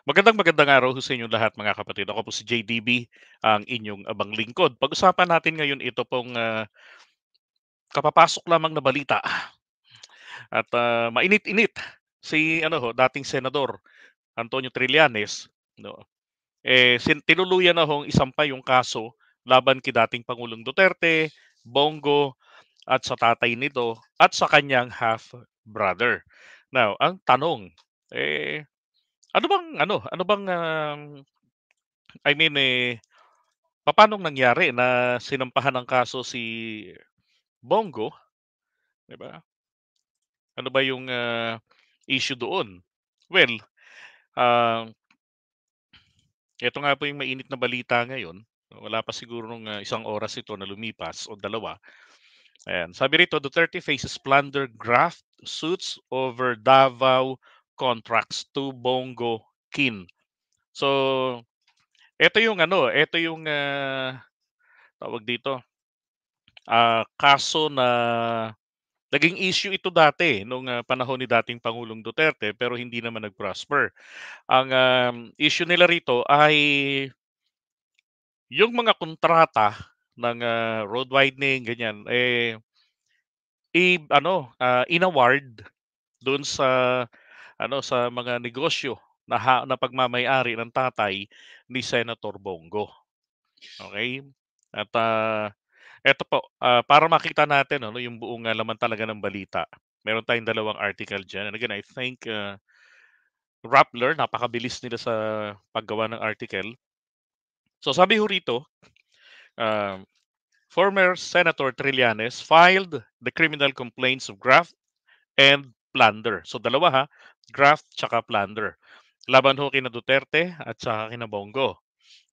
Magandang araw ho sa inyong lahat mga kapatid. Ako po si JDB, ang inyong abang lingkod. Pag-usapan natin ngayon ito pong kapapasok lamang na balita at mainit-init. Si dating senador Antonio Trillanes, no, tinuluyan na hong isampa yung kaso laban kay dating Pangulong Duterte, Bongo, at sa tatay nito at sa kanyang half brother. Now, ang tanong, eh ano bang I mean papaanong nangyari na sinampahan ng kaso si Bongo, 'di ba? Ano ba yung issue doon? Well, ah, eto nga po yung mainit na balita ngayon. Wala pa siguro nung isang oras ito na lumipas o dalawa. Ayan, sabi rito, Duterte faces plunder graft suits over Davao contracts to Bongo Kin. So, eto yung tawag dito, kaso na naging issue ito dati nung panahon ni dating Pangulong Duterte pero hindi naman nag-prosper. Ang issue nila rito ay yung mga kontrata ng road widening ganyan inaward doon sa mga negosyo na pagmamay-ari ng tatay ni Senator Bongo. Okay? At eto po, para makita natin ano yung buong laman talaga ng balita. Meron tayong dalawang article diyan. And again, I think Rappler, napakabilis nila sa paggawa ng article. So sabi ho rito, uh, former Senator Trillanes filed the criminal complaints of graft and plunder. So dalawa ha, graft tsaka plunder. Laban ho kina Duterte at saka kina Bongo.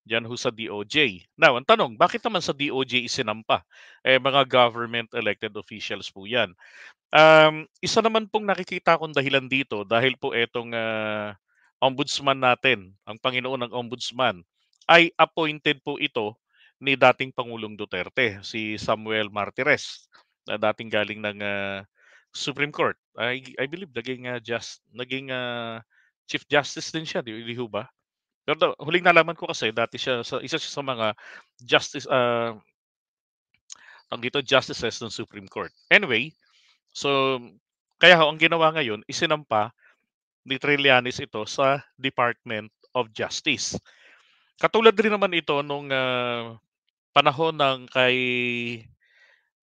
Diyan ho sa DOJ. Now, ang tanong, bakit naman sa DOJ isinampa? Mga government elected officials po yan. Isa naman pong nakikita kong dahilan dito dahil po etong ombudsman natin, ang Panginoon ng Ombudsman, ay appointed po ito ni dating Pangulong Duterte, si Samuel Martires, na dating galing ng Supreme Court. I believe naging Chief Justice din siya, di ho ba? Pero huling nalaman ko kasi dati isa siya sa mga justice tawag dito, justices ng Supreme Court. Anyway, so kaya ho ang ginawa ngayon isinampa ni Trillanes ito sa Department of Justice. Katulad din naman ito nung panahon ng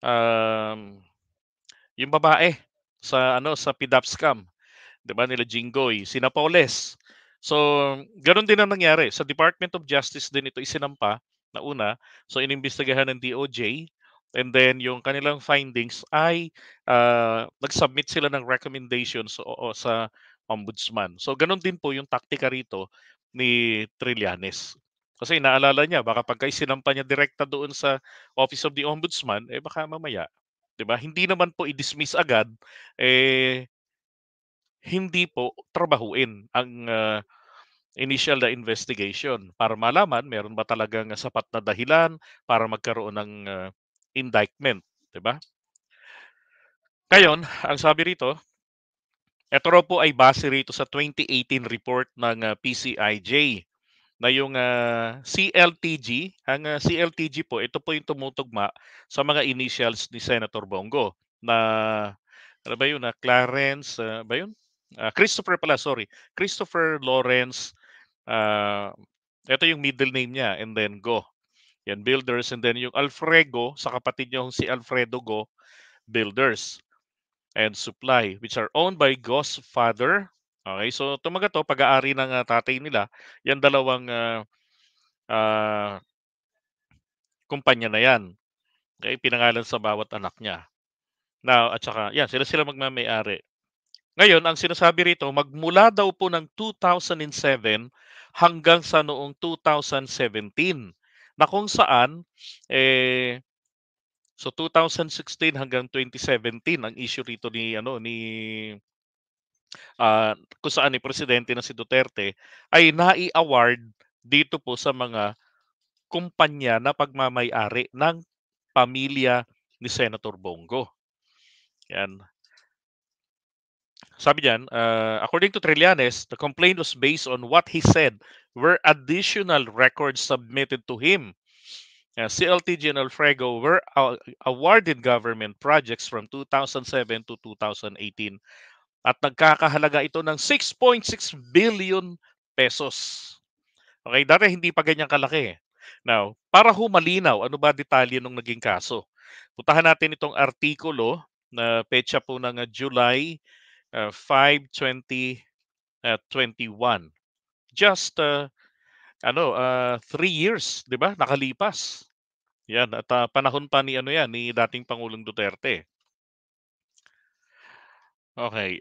um, yung babae sa PDAP scam, 'di ba, nila Jinggoy, si Napoles. So, gano'n din ang nangyari sa Department of Justice din ito isinampa na una. So, inimbestigahan ng DOJ and then yung kanilang findings ay nag-submit sila ng recommendations sa ombudsman. So, gano'n din po yung taktika rito ni Trillanes. Kasi naalala niya baka pagka isinampa niya direkta doon sa Office of the Ombudsman, baka mamaya, 'di ba? Hindi naman po i-dismiss agad, eh hindi po trabahuin ang initial na investigation para malaman meron ba talagang sapat na dahilan para magkaroon ng indictment, 'di ba? Ngayon, ang sabi rito, ito raw po ay base rito sa 2018 report ng PCIJ na yung CLTG. Ang CLTG po, ito po yung tumutugma sa mga initials ni Senator Bongo na ano ba yun, Clarence ba yun? Christopher pala, sorry. Christopher Lawrence, ah, ito yung middle name niya, and then Go. Yan, Builders, and then yung Alfredo, sa kapatid niya si Alfredo Go, Builders and Supply, which are owned by Go's father. Okay, so tumaga to, pag-aari ng tatay nila, yan dalawang ah, kumpanya na yan. Okay, pinangalan sa bawat anak niya. Now, at saka, yan, sila magmamayari. Ngayon, ang sinasabi rito, magmula daw po ng 2007 hanggang sa noong 2017 na kung saan so 2016 hanggang 2017 ang issue rito kung saan ni presidente na si Duterte ay nai-award dito po sa mga kumpanya na pagmamay-ari ng pamilya ni Senator Bongo. Yan. Sabi diyan, according to Trillanes, the complaint was based on what he said were additional records submitted to him. CLTG and Alfrego were awarded government projects from 2007 to 2018 at nagkakahalaga ito ng 6.6 billion pesos. Okay, dati hindi pa ganyan kalaki. Now, para humalinaw, ano ba detalye nung naging kaso? Puntahan natin itong artikulo na petsa po ng July 5, 2021. Just 3 years, 'di ba? Nakalipas. Yan at panahon pa ni ano yan ni dating Pangulong Duterte. Okay,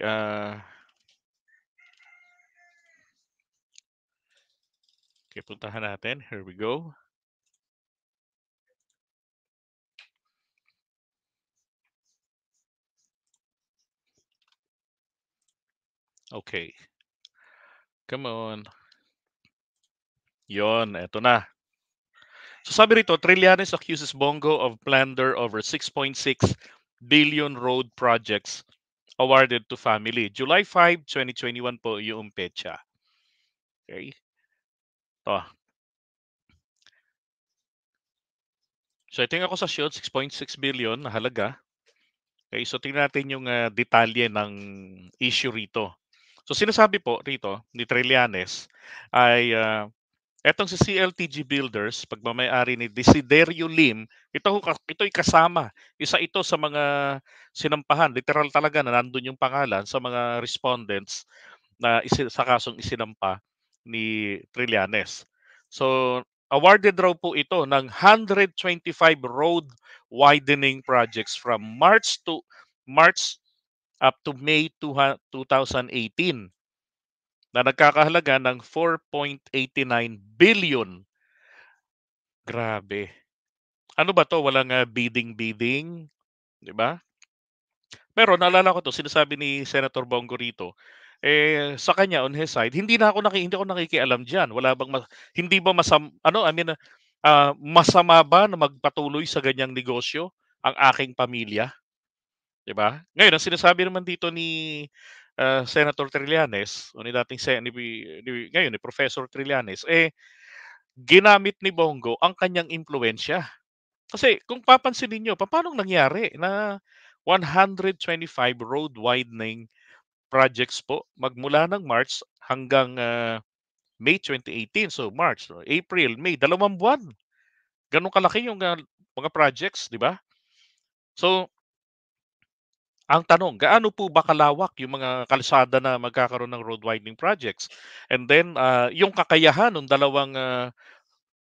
okay, puntahan natin. Here we go. Okay. Come on. Yon, eto na. So sabi rito, Trillanes accuses Bongo of plunder over 6.6 billion road projects awarded to family. July 5, 2021 po yung petsa. Okay. To. So ito yung akusasyon, 6.6 billion na halaga. Okay, so tingnan natin yung detalye ng issue rito. So sinasabi po rito ni Trillanes ay etong si CLTG Builders, pagmamay-ari ni Desiderio Lim, ito'y kasama. Isa ito sa mga sinampahan. Literal talaga na nandun yung pangalan sa mga respondents na sa kasong isinampa ni Trillanes. So, awarded raw po ito ng 125 road widening projects from March up to May 2018 na nagkakahalaga ng 4.89 billion. Grabe. Ano ba 'to, walang bidding-bidding, 'di ba? Pero naalala ko 'to, sinasabi ni Senator Bongo rito, sa kanya on his side, hindi ako nakikialam diyan. Wala bang hindi ba masama ba na magpatuloy sa ganyang negosyo ang aking pamilya, 'di ba? Ngayon ang sinasabi naman dito ni, Senator Trillanes o ni dating ngayon ni Professor Trillanes, ginamit ni Bongo ang kanyang impluwensiya. Kasi kung papansinin niyo, papaanong nangyari na 125 road widening projects po magmula ng March hanggang May 2018. So March, April, May, 2 buwan. Gano'n kalaki yung mga projects, di ba? So, ang tanong, gaano po ba kalawak yung mga kalsada na magkakaroon ng road widening projects? And then, yung kakayahan ng dalawang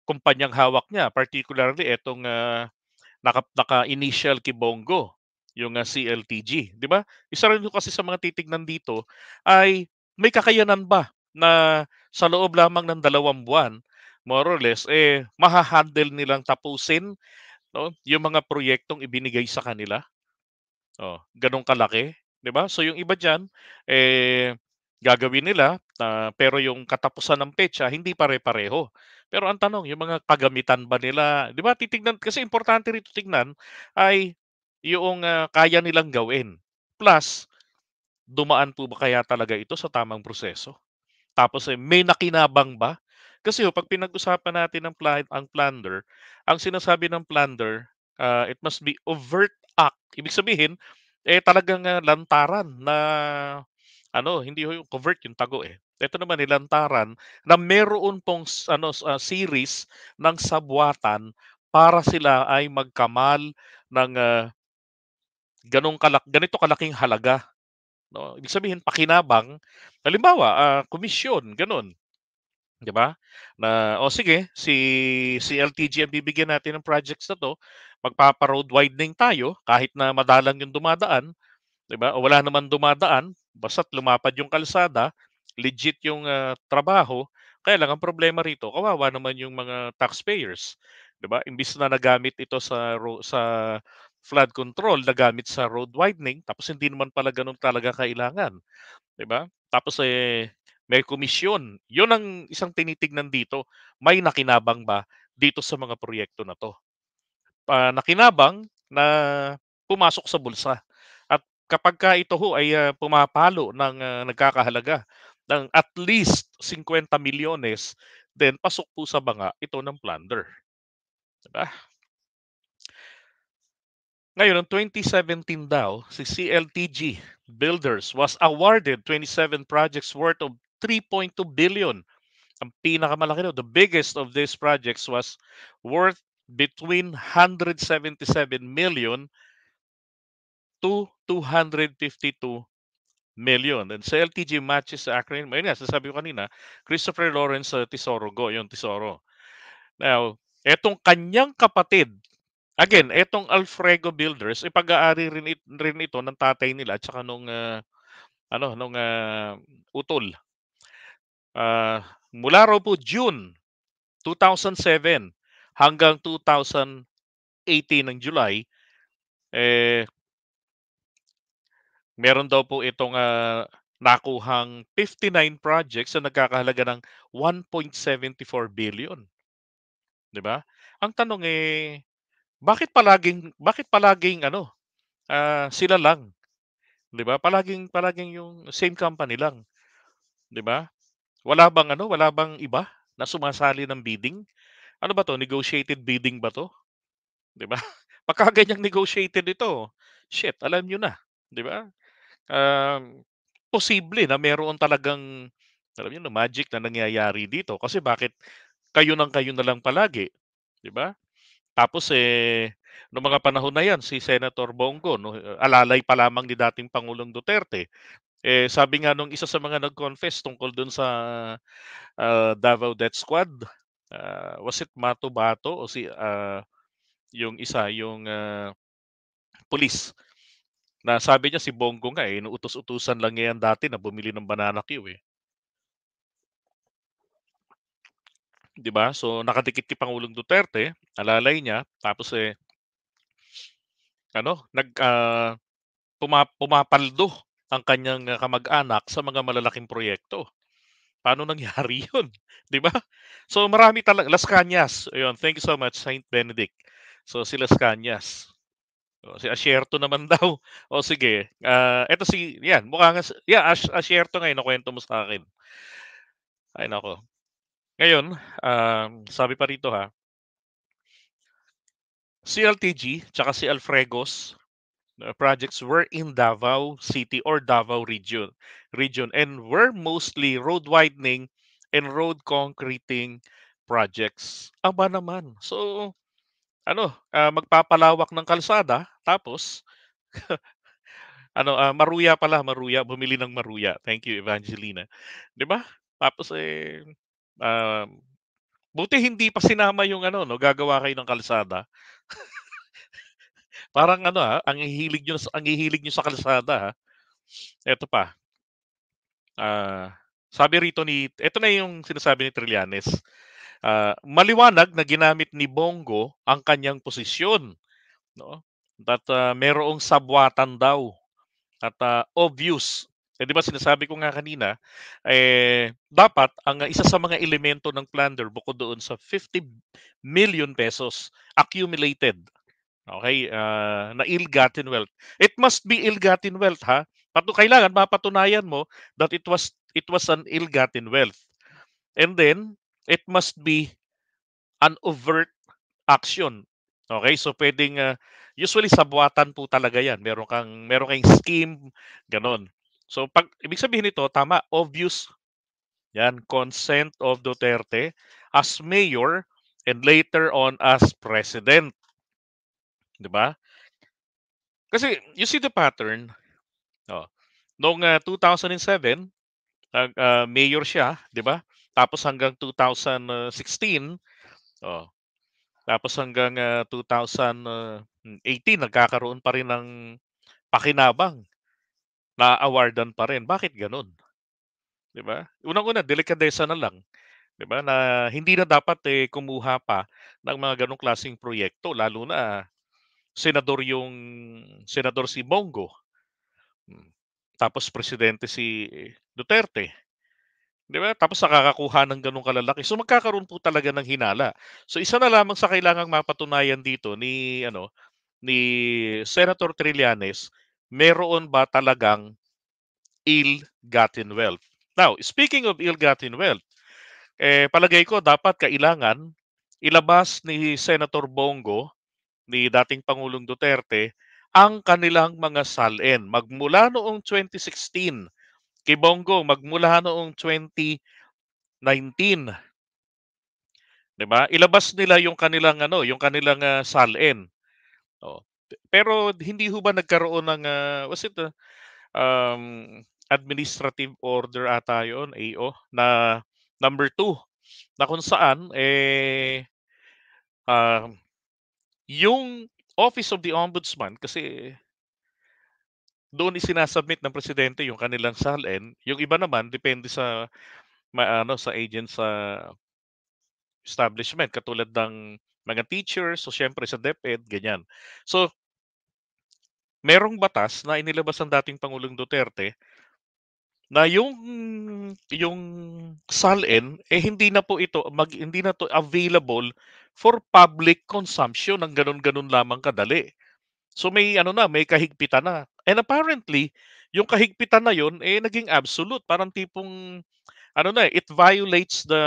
kumpanyang hawak niya, particularly etong naka-initial kay Bongo, yung CLTG, 'di ba? Isa rin kasi sa mga titignan dito ay may kakayanan ba na sa loob lamang ng 2 buwan, more or less, maha-handle nilang tapusin, 'no, yung mga proyektong ibinigay sa kanila. Oh, gano'n kalaki, 'di ba? So yung iba diyan, gagawin nila, pero yung katapusan ng petsa hindi pare-pareho. Pero ang tanong, yung mga kagamitan ba nila, 'di ba titignan kasi importante rito tignan ay yung kaya nilang gawin. Plus, dumaan po ba kaya talaga ito sa tamang proseso? Tapos, may nakinabang ba? Kasi 'pag pinag-usapan natin ang plunder, ang sinasabi ng plunder, it must be overt act. Ibig sabihin, talagang, lantaran na ano, hindi ho yung covert yung tago, eh. Ito naman, lantaran na meron pong series ng sabwatan para sila ay magkamal ng, ganito kalaking halaga, 'no. Ibig sabihin pakinabang, halimbawa, komisyon, gano'n. 'Di ba? Na, "O sige, si LTG ang bibigyan natin ng projects na 'to, magpapa-road widening tayo kahit na madalang yung dumadaan." 'Di ba? O wala naman dumadaan, basta't lumapad yung kalsada, legit yung, trabaho. Kaya lang ang problema rito, kawawa naman yung mga taxpayers, 'di ba? Imbis na nagamit ito sa flood control, nagamit sa road widening, tapos hindi naman pala gano'n talaga kailangan. 'Di ba? Tapos, may komisyon. 'Yun ang isang tinitignan dito, may nakinabang ba dito sa mga proyekto na 'to? Nakinabang na pumasok sa bulsa at kapagka ito ho ay, pumapalo ng, nagkakahalaga ng at least 50 milyones, then pasok po sa banga ito ng plunder, 'di ba? Ngayon noong 2017 daw, si CLTG Builders was awarded 27 projects worth of 3.2 billion. Ang pinakamalaki daw, the biggest of these projects was worth between 177 million to 252 million. And sa LTG matches sa acronym, ayun nga, sasabi ko kanina, Christopher Lawrence Tesoro, Go, yung Tesoro. Now, etong kanyang kapatid, again, etong Alfrego Builders, ipag-aari rin ito ng tatay nila at saka nung, utol. Mula raw po June 2007 hanggang 2018 ng July, eh, meron daw po itong, nakuhang 59 projects na nagkakahalaga ng 1.74 billion, 'di ba? Ang tanong, bakit palaging ano, sila lang, 'di ba? Palaging palaging yung same company lang, 'di ba? Wala bang iba na sumasali ng bidding? Ano ba 'to, negotiated bidding ba 'to, 'di ba? Pagka ganyang negotiated ito, shit, alam niyo na, 'di ba? Posible na meron talagang, alam niyo na, magic na nangyayari dito kasi bakit kayo na lang palagi, 'di ba? Tapos, nung mga panahon na 'yan si Senator Bongo 'no, alalay pa lamang ni dating Pangulong Duterte, sabi nga nung isa sa mga nag-confess tungkol dun sa, Davao Death Squad, was it Mato Bato o yung isa, yung, pulis na sabi niya si Bongo nga, inuutos-utusan lang niya yan dati na bumili ng banana Q, 'di ba? So, nakadikit kay Pangulong Duterte, alalay niya, tapos, ano, pumapaldo ang kanyang, kamag-anak sa mga malalaking proyekto. Paano nangyari 'yun, 'di ba? So, marami Las Cañas, ayun, thank you so much, Saint Benedict. So, si Las Cañas. Oh, si Asierto naman daw. O sige, eto si 'yan, mukha nga Asierto nga, nakuwento mo sa akin. Ay naku. Ngayon, sabi pa rito ha, CLTG tsaka si Alfregos projects were in Davao City or Davao region and were mostly road widening and road concreting projects. Aba naman. So, ano, magpapalawak ng kalsada tapos Maruya pala, Maruya, bumili ng Maruya. Thank you, Evangelina. 'Di ba? Tapos, um, buti hindi pa sinama yung ano 'no, gagawa kayo ng kalsada. Parang ano, ang hihilig niyo sa kalsada, ha. Eto pa, sabi rito eto na yung sinasabi ni Trillanes, maliwanag na ginamit ni Bongo ang kanyang posisyon 'no, at, mayroong sabwatan daw at, obvious. 'Di ba sinasabi ko nga kanina, dapat ang isa sa mga elemento ng plunder bukod doon sa 50 million pesos accumulated, okay, na ill-gotten wealth. It must be ill-gotten wealth, ha. Kailangan mapatunayan mo that it was an ill-gotten wealth. And then, it must be an overt action. Okay, so puwedeng, usually sa buwatan po talaga 'yan. Meron kayong scheme, gano'n. So 'pag ibig sabihin nito, tama, obvious 'yan, consent of Duterte as mayor and later on as president, 'di ba? Kasi you see the pattern, oh, noong, 2007 mayor siya, 'di ba? Tapos hanggang 2016, oh, tapos hanggang, 2018 nagkakaroon pa rin ng pakinabang, na-awardan pa rin. Bakit gano'n, 'di ba? Unang-una, delikadesa na lang, 'di ba, na hindi na dapat, kumuha pa ng mga gano'ng klaseng proyekto lalo na senador si Bongo, hmm, tapos presidente si Duterte, 'di ba? Tapos nakakakuha ng gano'ng kalalaki. So, magkakaroon po talaga ng hinala. So, isa na lamang sa kailangang mapatunayan dito ni Senator Trillanes, meron ba talagang ill-gotten wealth. Now, speaking of ill-gotten wealth, palagay ko dapat kailangan ilabas ni Senator Bongo, ni dating Pangulong Duterte, ang kanilang mga salin magmula noong 2016, kay Bongo magmula noong 2019, 'di ba? Ilabas nila yung kanilang yung kanilang salin. Oh. Pero hindi ho ba nagkaroon ng was it administrative order ata 'yun, AO, na number 2, na kung saan um, yung Office of the Ombudsman kasi doon isinasubmit ng presidente yung kanilang salin, yung iba naman depende sa sa agent sa establishment katulad ng mga teachers, so siyempre sa DepEd ganyan. So, merong batas na inilabas ng dating Pangulong Duterte na yung salin, hindi na po ito hindi na 'to available for public consumption ng gano'n-gano'n lamang kadali. So may may kahigpitan na. And apparently, yung kahigpitan na yun, naging absolute. Parang tipong it violates the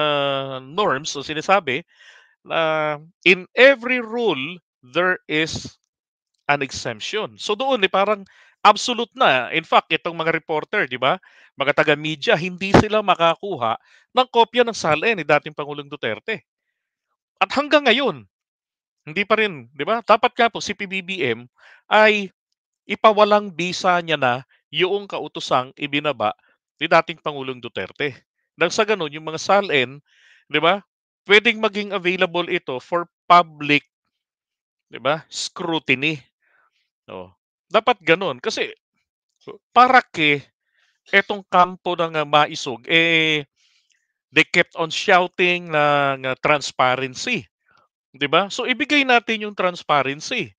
norms. So sinasabi na in every rule, there is an exemption. So doon parang absolute na. In fact, itong mga reporter, 'di ba? Mga taga-media, hindi sila makakuha ng kopya ng salin ni dating Pangulong Duterte. At hanggang ngayon, hindi pa rin, 'di ba? Dapat nga po si PBBM ay ipawalang bisa niya na yung kautosang ibinaba ni dating Pangulong Duterte. Nang sa ganun, yung mga salin, 'di ba? Pwedeng maging available ito for public, 'di ba? Scrutiny. Oh. Dapat ganun kasi para ke etong kampo ng maisog, they kept on shouting ng transparency, 'di ba? So ibigay natin yung transparency.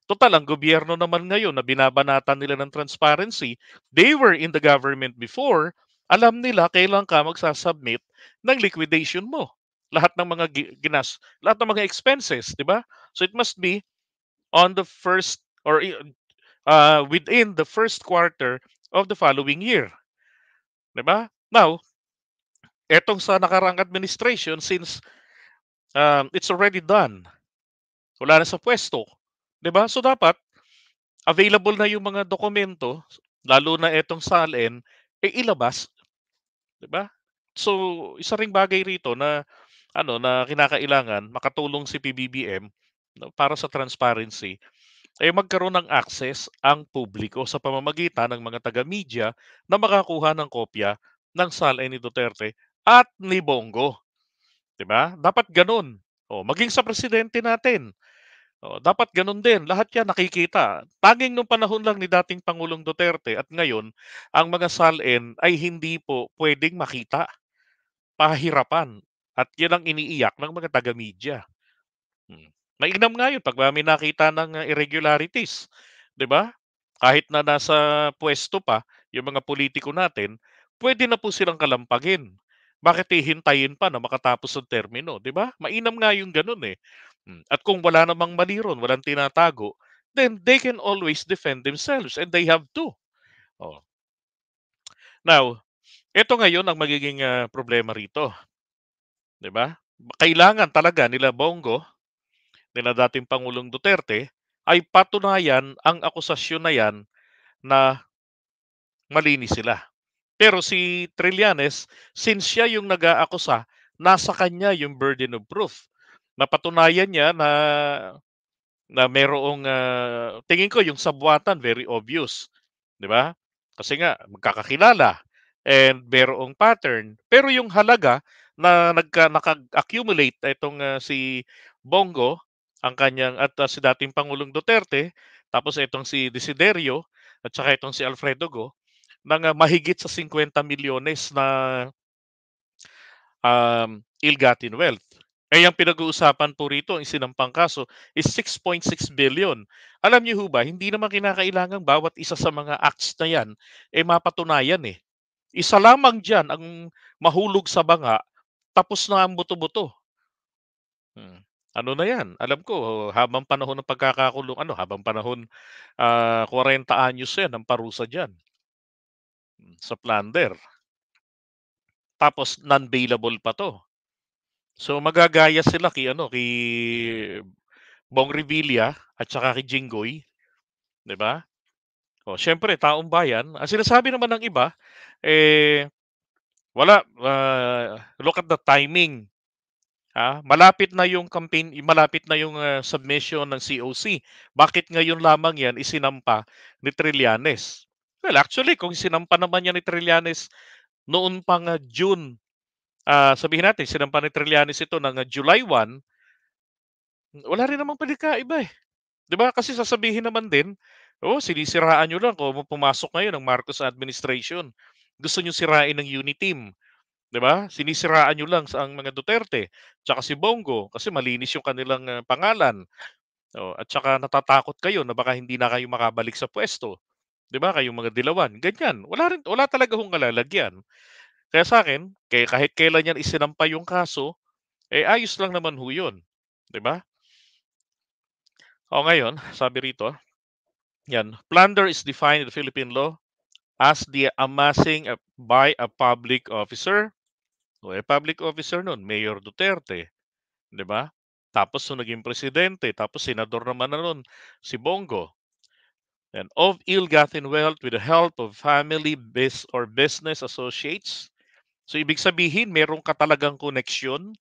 Total ang gobyerno naman ngayon na binabanatan nila ng transparency, they were in the government before, alam nila kailan ka magsa-submit ng liquidation mo. Lahat ng mga lahat ng mga expenses, 'di ba? So it must be on the first or within the first quarter of the following year, 'di ba? Now, etong sa nakaraang administration, since it's already done, wala na sa pwesto, 'di ba? So dapat available na yung mga dokumento, lalo na etong salin, ilabas, 'di ba? So, isa ring bagay rito na na kinakailangan makatulong si PBBM, 'no, para sa transparency, magkaroon ng access ang publiko sa pamamagitan ng mga taga-media na makakuha ng kopya ng salin ni Duterte at ni Bongo, 'di ba? Dapat gano'n. O, maging sa presidente natin. Dapat gano'n din, lahat 'yan nakikita. Tanging nung panahon lang ni dating Pangulong Duterte at ngayon, ang mga salin ay hindi po puwedeng makita, pahirapan, at 'yan ang iniiyak ng mga taga-media. Hmm. Mainam nga 'yun 'pag may nakita ng irregularities, 'di ba? Kahit na nasa puwesto pa yung mga politiko natin, puwede na po silang kalampagin. Bakit hihintayin pa na makatapos ang termino, 'di ba? Mainam nga yung gano'n, eh. At kung wala namang mali ro'n, walang tinatago, then they can always defend themselves and they have to. Oh, now, eto ngayon ang magiging, problema rito, 'di ba? Kailangan talaga nila Bongo, nila dating Pangulong Duterte, ay patunayan ang akusasyon na 'yan na malinis sila. Pero si Trillanes, since siya yung nag-aakusa, nasa kanya yung burden of proof. Napatunayan niya na merong, tingin ko yung sabwatan very obvious, 'di ba? Kasi nga magkakakilala and merong pattern. Pero yung halaga na naka-accumulate itong, si Bongo, ang kanyang at, si dating Pangulong Duterte, tapos itong si Desiderio at saka itong si Alfredo Go, ng, mahigit sa 50 milyones na ill-gotten wealth. Ang pinag-uusapan po rito, ang sinampang kaso is 6.6 billion. Alam niyo ho ba, hindi naman kinakailangan bawat isa sa mga acts na yan, mapatunayan eh. Isa lamang dyan ang mahulog sa banga, tapos na ang buto-buto. Hmm. Ano na 'yan, alam ko habang panahon ng pagkakakulong ano, habang panahon, 40 anyos 'yan ang parusa diyan, sa plunder. Tapos non-bailable pa 'to. So, magagaya sila kay Bong Revilla at saka kay Jinggoy, 'di ba? Oh, siyempre taong bayan, ang sinasabi naman ng iba, eh, wala, look at the timing, malapit na yung campaign malapit na yung, submission ng COC. Bakit ngayon lamang 'yan isinampa ni Trillanes? Well, actually kung sinampa naman 'yan ni Trillanes noon pang, June, sabihin natin sinampa ni Trillanes ito ng, July 1, wala rin namang pinagkaiba, eh. 'Di ba kasi sasabihin naman din, "Oh, sinisiraan niyo lang kung pumasok ngayon ang Marcos administration. Gusto niyo sirain ang Uniteam." 'Di ba? Sinisiraan niyo lang ang mga Duterte, tsaka si Bongo kasi malinis yung kanilang, pangalan. Oh, at tsaka natatakot kayo na baka hindi na kayo makabalik sa puwesto, 'di ba, kayong mga dilawan, ganyan. Wala talaga hong kalalagyan. Kaya sa'kin, kahit kailan niyan isinampa yung kaso, eh, ayos lang naman ho yun, 'di ba? O ngayon, sabi rito, 'yan, plunder is defined in the Philippine law as the amassing by a public officer. O, eh, public officer nun, Mayor Duterte. 'Di ba? Tapos nung naging presidente, tapos senador naman na nun si Bongo. And of ill-gotten wealth with the help of family or business associates. So ibig sabihin meron ka talagang koneksyon,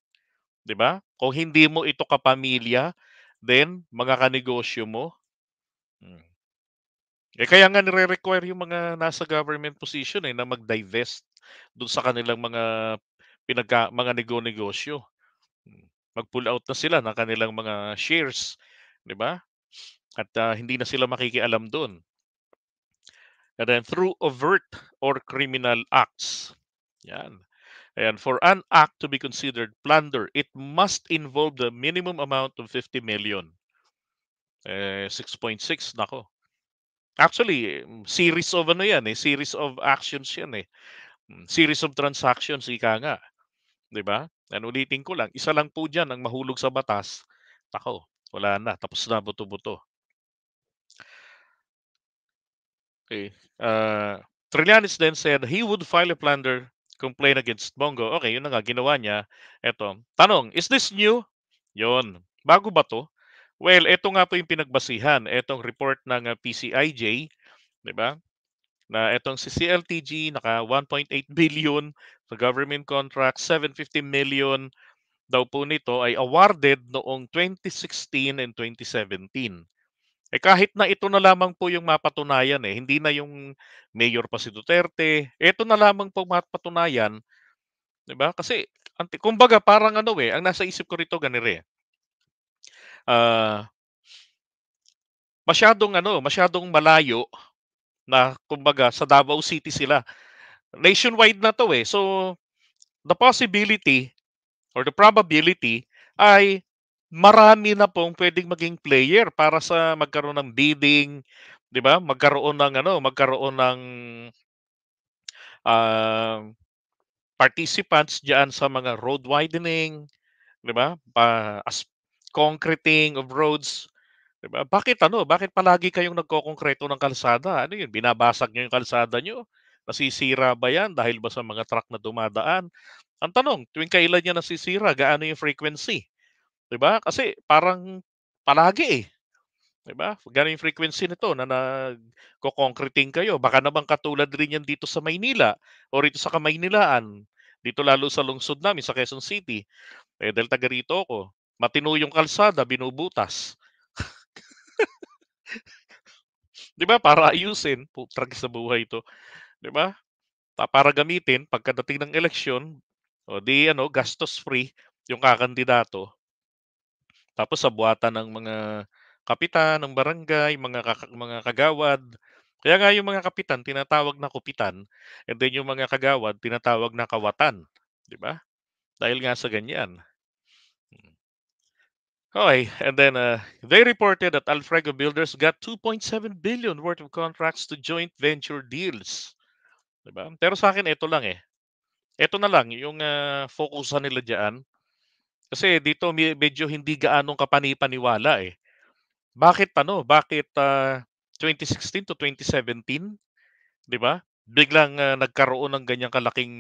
'di ba? Kung hindi mo ito kapamilya, then mga kanegosyo mo. Hmm. Eh kaya nga nire-require yung mga nasa government position na mag-divest dun sa kanilang mga negosyo. Hmm. Mag-pull out na sila ng kanilang mga shares, 'di ba? At, hindi na sila makikialam dun. And then through overt or criminal acts. Yan. And for an act to be considered plunder, it must involve the minimum amount of 50 million. 6.6, nako. Actually, series of ano yan, series of actions yan, eh. Series of transactions, ika nga, 'di ba? And ulitin ko lang, isa lang po diyan ang mahulog sa batas, nako, wala na, tapos na buto-buto. Okay. Trillanes then said he would file a plunder complaint against Bongo. Okay, yun na nga, ginawa niya. Eto, tanong, is this new? Yun. Bago ba to? Well, eto nga po yung pinagbasihan. Etong report ng PCIJ, di ba? Na etong si CLTG, naka 1.8 billion sa government contract, 750 million daw po nito ay awarded noong 2016 and 2017. Eh, kahit na ito na lamang po yung mapatunayan, hindi na yung mayor pa si Duterte, ito na lamang po mapatunayan, 'di ba? Kasi kumbaga parang ano, ang nasa isip ko rito ganito, ah, masyadong malayo na kumbaga sa Davao City sila. Nationwide na 'to, eh. So, the possibility or the probability ay marami na pong puwedeng maging player para sa magkaroon ng bidding, 'di ba? Magkaroon ng um, participants diyan sa mga road widening, 'di ba? Concreting of roads, 'di ba? Bakit palagi kayong nagkokongkreto ng kalsada? Ano 'yun, binabasag niyo yung kalsada niyo? Nasisira ba 'yan dahil ba sa mga truck na dumadaan? Ang tanong, tuwing kailan 'yan nasisira, gaano yung frequency, 'di ba? Kasi parang palagi, eh. 'Di ba? Gano'n yung frequency nito na nagko-concreting kayo. Baka naman katulad rin 'yan dito sa Maynila o rito sa Kamaynilaan. Dito lalo sa lungsod namin sa Quezon City. Eh, dahil taga rito ako, matino yung kalsada binubutas. 'Di ba para ayusin, putragis sa buhay 'to, 'di ba? Para gamitin pagkadating ng eleksyon, o 'di ano, gastos free yung kakandidato. Tapos sa buhatan ng mga kapitan ng barangay, mga kagawad. Kaya nga yung mga kapitan tinatawag na kupitan, and then yung mga kagawad tinatawag na kawatan, 'di ba? Dahil nga sa ganyan. Mm. Okay, and then they reported that Alfrego Builders got 2.7 billion worth of contracts to joint venture deals, 'di ba? Pero sa akin ito lang, ito na lang yung fokusan nila diyan. Kasi dito medyo hindi gaanong kapani-paniwala, eh. Bakit 2016 to 2017, 'di ba? Biglang, nagkaroon ng ganyang kalaking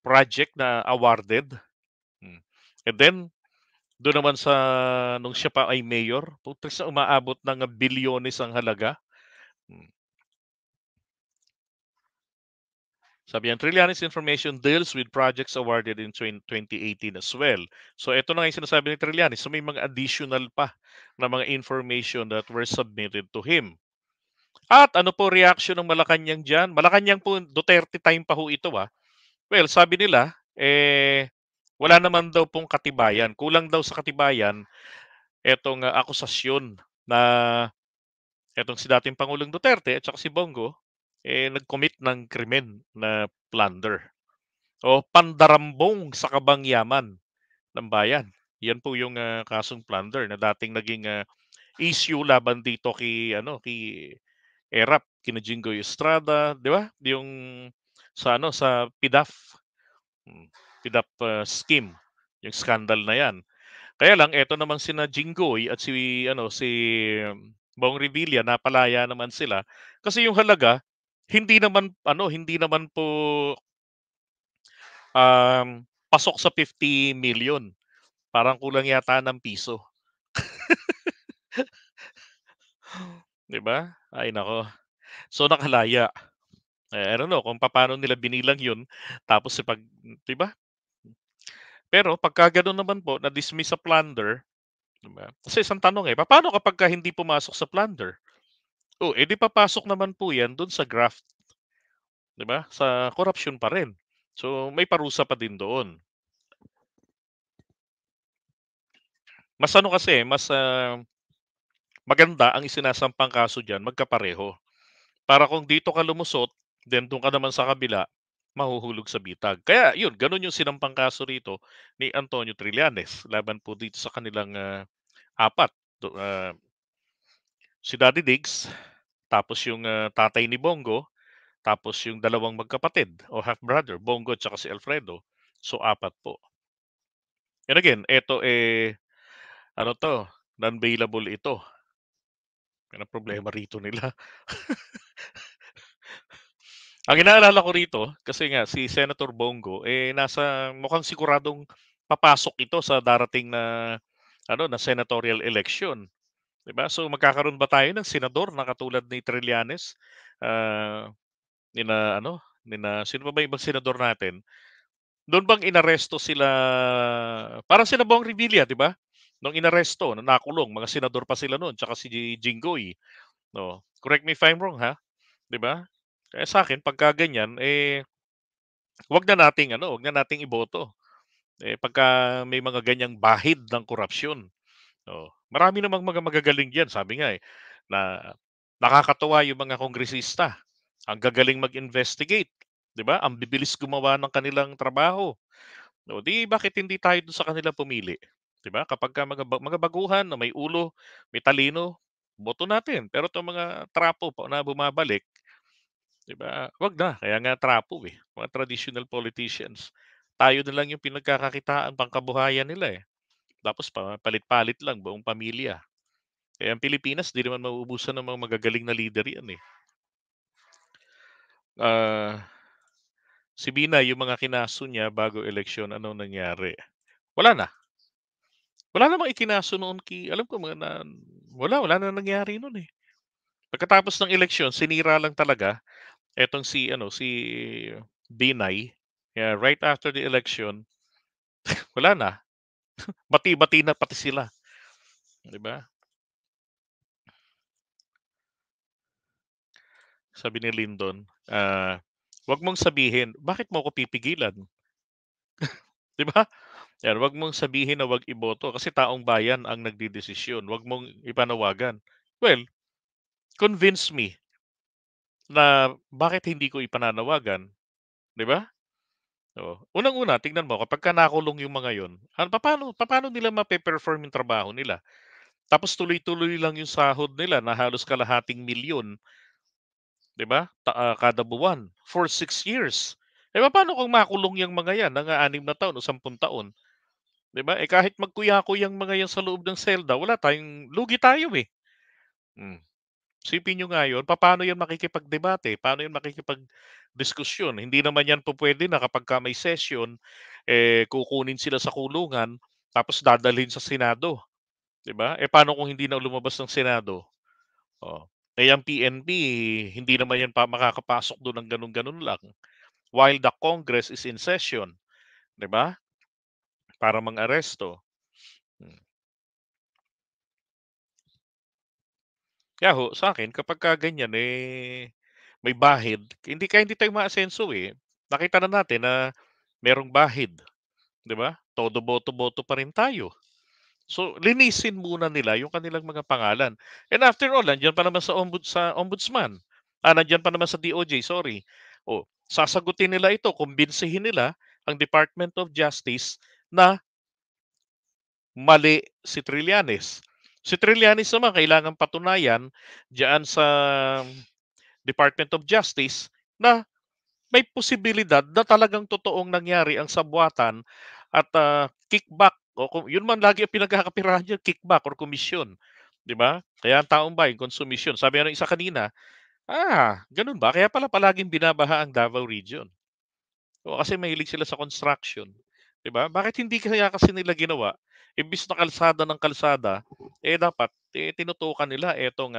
project na awarded. Hmm. And then do'n naman sa nung siya pa ay mayor, putik sa umaabot ng bilyones ang halaga. Hmm. Sabi niyan, Trillanes information deals with projects awarded in 2018 as well. So ito na nga yung sinasabi ni Trillanes. So may mga additional pa na mga information that were submitted to him. At ano po reaction ng Malacanang diyan? Malacanang po, Duterte time pa ho ito, Well, sabi nila, wala naman daw pong katibayan. Kulang daw sa katibayan etong, akusasyon na etong si dating Pangulong Duterte at saka si Bongo, nag-commit ng krimen na plunder o pandarambong sa kabangyaman ng bayan. Yan po yung, kasong plunder na dating naging, issue laban dito kay ERAP, kina Jinggoy Estrada, 'di ba? Yung sa PDAF, hmm, PDAP, scheme, yung scandal na 'yan. Kaya lang eto namang sina Jinggoy at si Bong Revilla napalaya naman sila kasi yung halaga hindi naman po, pasok sa 50 million, parang kulang yata ng piso, 'di ba? Ay naku, so nakalaya. I don't know kung papaano nila binilang 'yun tapos 'di ba? Pero pagka gano'n naman po na-dismiss sa plunder, 'di ba? Kasi isang tanong, papaano kapagka hindi pumasok sa plunder? Oh, 'di papasok naman po 'yan do'n sa graft, 'di ba? Sa korapsiyon pa rin. So, may parusa pa din doon. Mas ano kasi, mas, maganda ang isinasampang kaso diyan magkapareho. Para kung dito ka lumusot, then do'n ka naman sa kabila, mahuhulog sa bitag. Kaya 'yun, gano'n yung sinampang kaso rito ni Antonio Trillanes laban po dito sa kanilang, apat. Si Daddy Diggs, tapos yung, tatay ni Bongo, tapos yung dalawang magkapatid o half brother, Bongo at saka si Alfredo. So, apat po. And again, eto, ano 'to, non-bailable ito. Yan ang problema rito nila. Ang inaalala ko rito, kasi nga si Senator Bongo, mukhang siguradong papasok ito sa darating na senatorial election, 'di ba? So, magkakaroon ba tayo ng senador na katulad ni Trillanes, ah, sino pa ba yung ibang senador natin? Do'n bang inaresto sila parang sila Bong Revilla, 'di ba? Nung inaresto, nung nakulong, mga senador pa sila no'n, tsaka si Jinggoy, oh. Correct me if I'm wrong, 'di ba? Kaya sa'kin pagka ganyan, 'wag na nating iboto. Pagka may mga ganyang bahid ng korapsyon, marami namang mga magagaling diyan, sabi nga, na nakakatuwa yung mga kongresista, ang gagaling mag-investigate, 'di ba? Ang bibilis gumawa ng kanilang trabaho. 'Di bakit hindi tayo dun sa kanila pumili, 'di ba? Kapagka mga baguhan na may ulo, may talino, boto natin. Pero 'tong mga trapo po na bumabalik, 'di ba, 'wag na. Kaya nga trapo, mga traditional politicians. Tayo na lang yung pinagkakakitaan pangkabuhayan nila, tapos palit-palit lang buong pamilya. Ang Pilipinas 'di naman mauubusan ng mga magagaling na lider 'yan, eh. Ah, si Binay yung mga kinaso niya bago eleksyon, anong nangyari? Wala na. Wala namang ikinaso noon alam ko mga na wala na nangyari no'n, eh. Pagkatapos ng eleksyon sinira lang talaga etong si Binay, kaya right after the election, wala na. Bati-bati na pati sila, 'di ba? Sabi ni Lyndon, 'wag mong sabihin, "Bakit mo ako pipigilan?" 'Di ba? 'Yan, 'wag mong sabihin na 'wag iboto kasi taong bayan ang nagdedesisyon, 'wag mong ipanawagan. Well, convince me na bakit hindi ko ipananawagan, 'di ba? Oo. Unang-una tingnan mo kapagka nakulong yung mga yun, papaano nila mape-perform yung trabaho nila? Tapos tuloy-tuloy lang yung sahod nila na halos kalahating milyon, 'di ba, kada buwan for 6 years. Papaano kung makulong yung mga yan ng 6 na taon o 10 taon? 'di ba? Eh, kahit magkuya-kuyang mga 'yan sa loob ng selda wala tayong lugi tayo, eh. Hmm. Isipin niyo nga 'yun, papaano 'yan makikipagdebate, paano 'yan makikipagdiskusyon? Hindi naman 'yan pupuwede na kapagka may session, eh, kukunin sila sa kulungan tapos dadalhin sa Senado, 'di ba? Eh, paano kung hindi na lumabas ng Senado? Oh, eh, ang PNP hindi naman 'yan makakapasok do'n ng gano'n-gano'n lang, while the Congress is in session, 'di ba? Para mang-aresto. Hmm. Kaya ho sa'kin kapagka ganyan, eh, may bahid, hindi tayo maasenso, eh. Nakita na natin na merong bahid, 'di ba? Todo boto-boto pa rin tayo. So, linisin muna nila yung kanilang mga pangalan. And after all, nandiyan pa naman sa ombudsman, nandiyan pa naman sa DOJ, sorry. Oh, sasagutin nila ito, kumbinsihin nila ang Department of Justice na mali si Trillanes. Si Trillanes naman kailangang patunayan diyan sa Department of Justice na may posibilidad na talagang totoong nangyari ang sabwatan at, kickback o kung yun man lagi ang pinagkakapirahan diyan, kickback or komisyon, 'di ba? Kaya ang taong bayan konsumisyon. Sabi nga ng isa kanina, ganun ba? Kaya pala palaging binabaha ang Davao Region. O kasi mahilig sila sa construction, 'di ba? Bakit hindi kaya kasi nila ginawa, imbis na kalsada ng kalsada, eh, dapat, eh, tinutukan nila etong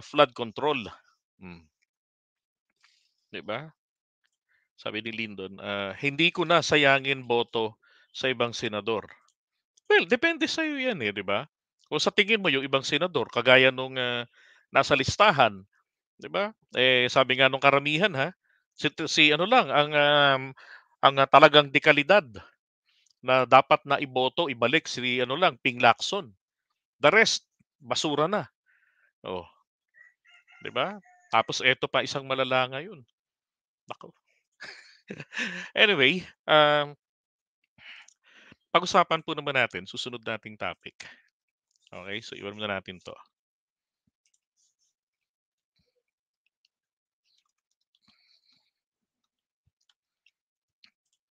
flood control. Hmm, 'di ba? Sabi ni Lyndon, "Hindi ko na sayangin boto sa ibang senador." Well, depende sa'yo 'yan, eh, 'di ba? Kung sa tingin mo yung ibang senador kagaya nung, nasa listahan, 'di ba? Eh, sabi nga nung karamihan, si ano lang ang talagang dekalidad na dapat na iboto, ibalik si ano lang, Ping Lacson. The rest, basura na. Oh, 'di ba? Tapos eto pa isang malala ngayon, naku. Anyway, pag-usapan po naman natin susunod nating topic. Okay, so iwan muna natin 'to.